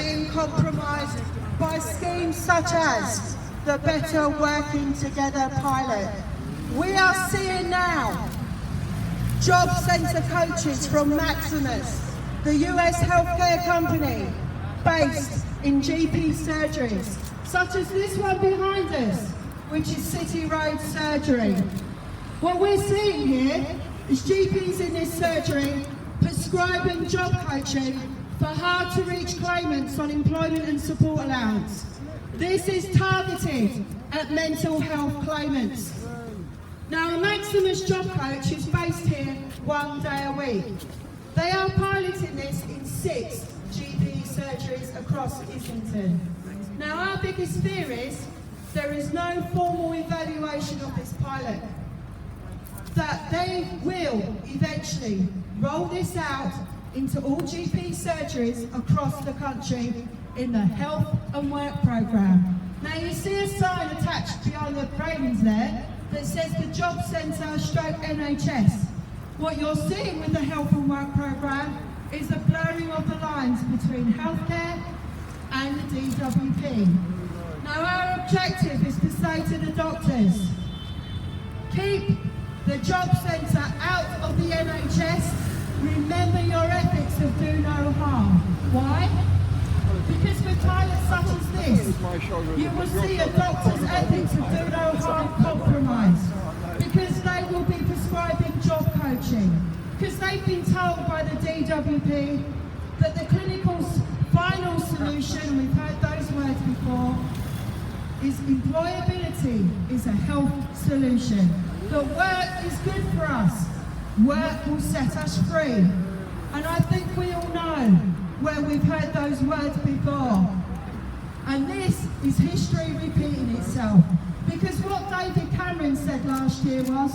being compromised by schemes such as the Better Working Together pilot. We are seeing now job centre coaches from Maximus, the US healthcare company based in GP surgeries, such as this one behind us, which is City Road surgery. What we're seeing here is GPs in this surgery prescribing job coaching for hard-to-reach claimants on employment and support allowance. This is targeted at mental health claimants. Now, a Maximus job coach is based here 1 day a week. They are piloting this in 6 GP surgeries across Islington. Now, our biggest fear is there is no formal evaluation of this pilot, that they will eventually roll this out into all GP surgeries across the country in the Health and Work Programme. Now, you see a sign attached behind the railings there that says the Job Centre stroke NHS. What you're seeing with the Health and Work Programme is a blurring of the lines between healthcare and the DWP. Now, our objective is to say to the doctors, keep the Job Centre out of the NHS. Remember your ethics of do no harm. Why? Because with pilots such as this, you will see a doctor's ethics of do no harm compromised, because they will be prescribing job coaching, because they've been told by the DWP that the clinical final solution, we've heard those words before, is employability is a health solution. That work is good for us. Work will set us free. And I think we all know where we've heard those words before. And this is history repeating itself. Because what David Cameron said last year was,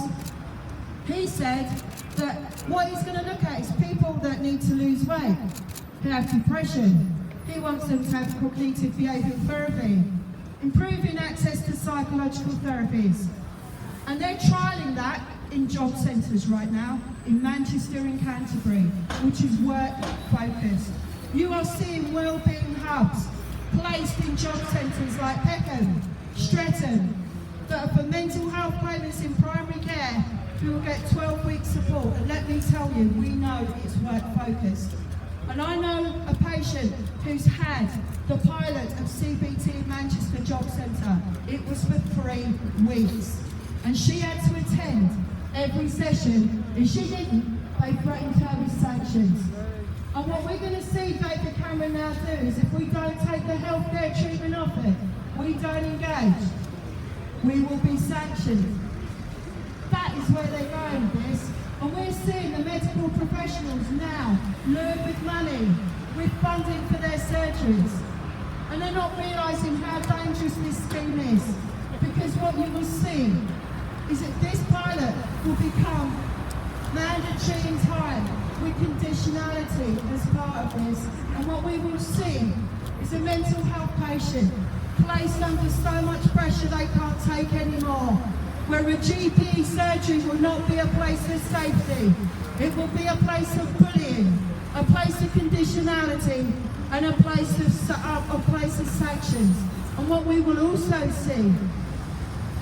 he said that what he's going to look at is people that need to lose weight, who have depression. He wants them to have cognitive behavioural therapy, improving access to psychological therapies. And they're trialling that in job centres right now, in Manchester and Canterbury, which is work focused. You are seeing wellbeing hubs placed in job centres like Peckham, Streatham, that are for mental health claimants in primary care who will get 12 weeks support. And let me tell you, we know it's work focused. And I know a patient who's had the pilot of CBT Manchester Job Centre. It was for 3 weeks. And she had to attend every session. If she didn't, they threatened her with sanctions. And what we're going to see David Cameron now do is, if we don't take the healthcare treatment off it, we don't engage, we will be sanctioned. That is where they're going with this. And we're seeing the medical professionals now lured with money, with funding for their surgeries. And they're not realising how dangerous this scheme is. Because what you will see is that this pilot will become mandatory in time with conditionality as part of this. And what we will see is a mental health patient placed under so much pressure they can't take anymore, where a GP surgery will not be a place of safety. It will be a place of bullying, a place of conditionality, and a place of sanctions. And what we will also see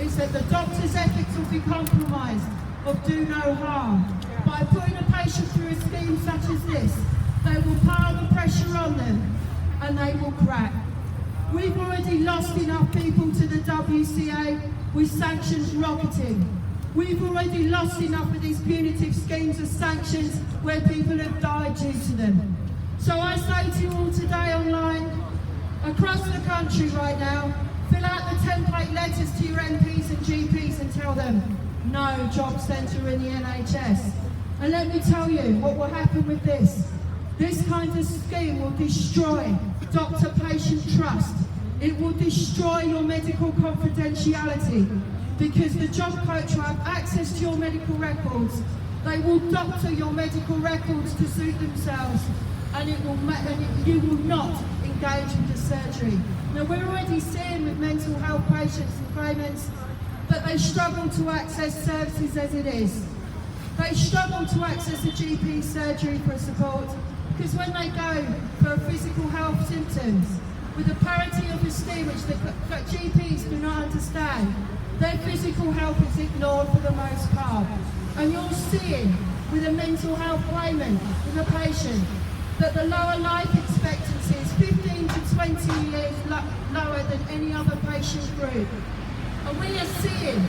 is that the doctor's ethics will be compromised of do no harm. By putting a patient through a scheme such as this, they will pile the pressure on them and they will crack. We've already lost enough people to the WCA with sanctions rocketing. We've already lost enough of these punitive schemes of sanctions where people have died due to them. So I say to you all today online, across the country right now, fill out the template letters to your MPs and GPs and tell them, no job centre in the NHS. And let me tell you what will happen with this. This kind of scheme will destroy doctor-patient trust. It will destroy your medical confidentiality, because the job coach will have access to your medical records. They will doctor your medical records to suit themselves, and you will not engage with the surgery. Now, we're already seeing with mental health patients and claimants that they struggle to access services as it is. They They struggle to access a GP surgery for support because when they go for physical health symptoms, with a parity of esteem which the GPs do not understand, their physical health is ignored for the most part. And you're seeing with a mental health claimant, with a patient, that the lower life expectancy is 15 to 20 years lower than any other patient group. And we are seeing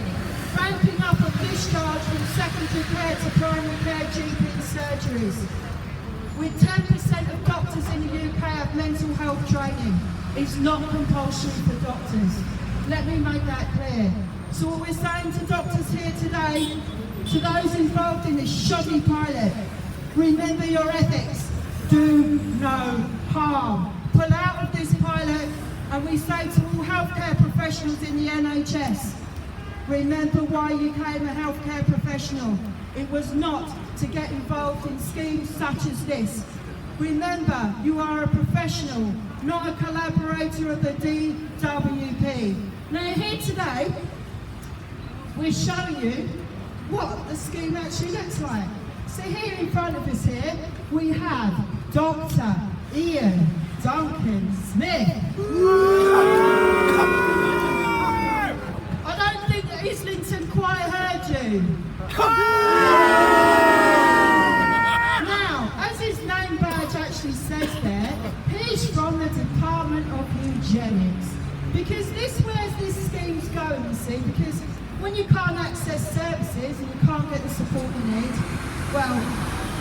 ramping up of discharge from secondary care to primary care GP surgeries. With 10% of doctors in the UK have mental health training. It's not compulsory for doctors. Let me make that clear. So what we're saying to doctors here today, to those involved in this shoddy pilot, remember your ethics. Do no harm. Pull out of this pilot, and we say to all healthcare professionals in the NHS, remember why you became a healthcare professional. It was not to get involved in schemes such as this. Remember, you are a professional, not a collaborator of the DWP. Now here today, we're showing you what the scheme actually looks like. So here in front of us here, we have Dr. Ian Duncan Smith. I don't think that Islington quite heard you. Now, as his name badge actually says there, he's from the Department of Eugenics. Because this where this scheme's going, you see, because when you can't access services and you can't get the support you need, well,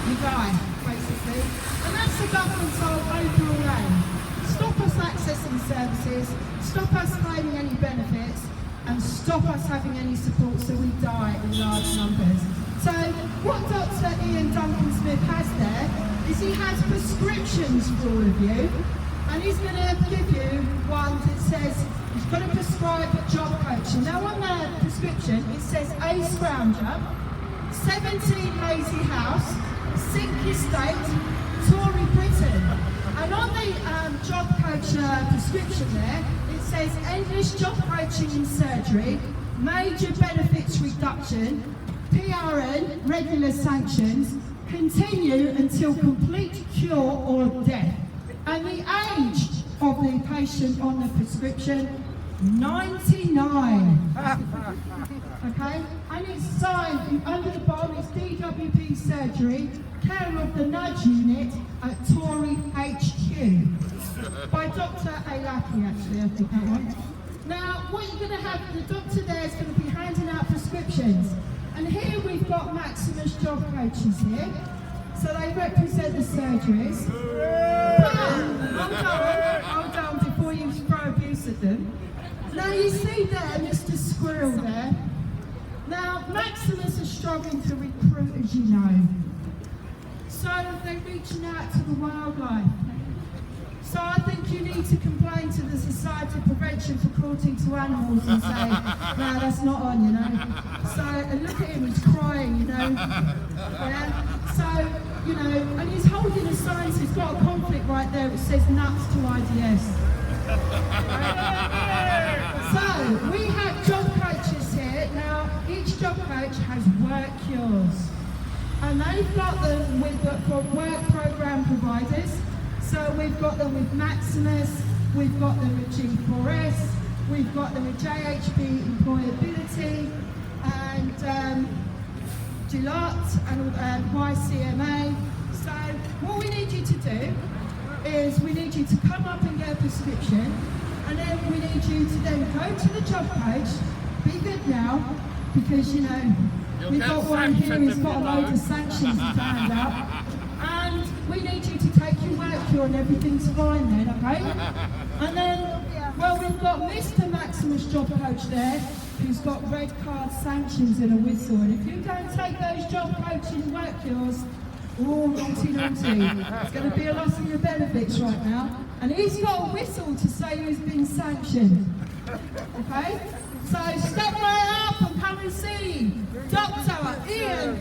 you die, basically. And that's the government's overall aim. Stop us accessing services, stop us claiming any benefits, and stop us having any support so we die in large numbers. So what Dr. Ian Duncan Smith has there is he has prescriptions for all of you, and he's going to give you one that says he's going to prescribe job coaching. Now on the prescription it says A Scrounger, 17 Lazy House, Sick Estate, Tory Britain. And on the job coach prescription there, it says endless job coaching in surgery, major benefits reduction, PRN, regular sanctions, continue until complete cure or death. And the age of the patient on the prescription, 99. Okay? And it's signed under the bottom, it's DWP surgery, care of the nudge unit at Tory HQ. By Dr. Alaki, actually, I think that one. Now, what you're going to have, the doctor there is going to be handing out prescriptions. And here we've got Maximus job coaches here. So they represent the surgeries. But, hold on, before you throw abuse at them. Now you see there, Mr. Squirrel there. Now, Maximus is struggling to recruit, as you know. So they're reaching out to the wildlife. So I think you need to complain to the Society of Prevention for Cruelty to Animals and say, no, that's not on, you know. So, and look at him, he's crying, you know. Yeah? So, you know, and he's holding a sign, so he's got a conflict right there which says nuts to IDS. So, we have job coaches here. Now, each job coach has work cures. And they've got them for work programme providers. So we've got them with Maximus, we've got them with G4S, we've got them with JHP Employability, and Gillot and YCMA. So what we need you to do is we need you to come up and get a prescription, and then we need you to then go to the job coach, be good now, because you know, we've got one here who's got a load of sanctions to hand out. And we need you to take your work cure and everything's fine then, okay? And then, well, we've got Mr. Maximus job coach there, who's got red card sanctions and a whistle. And if you don't take those job coaching work cures, oh, naughty, naughty. It's going to be a loss of your benefits right now. And he's got a whistle to say who's been sanctioned. Okay? So step right up and come and see Dr. Ian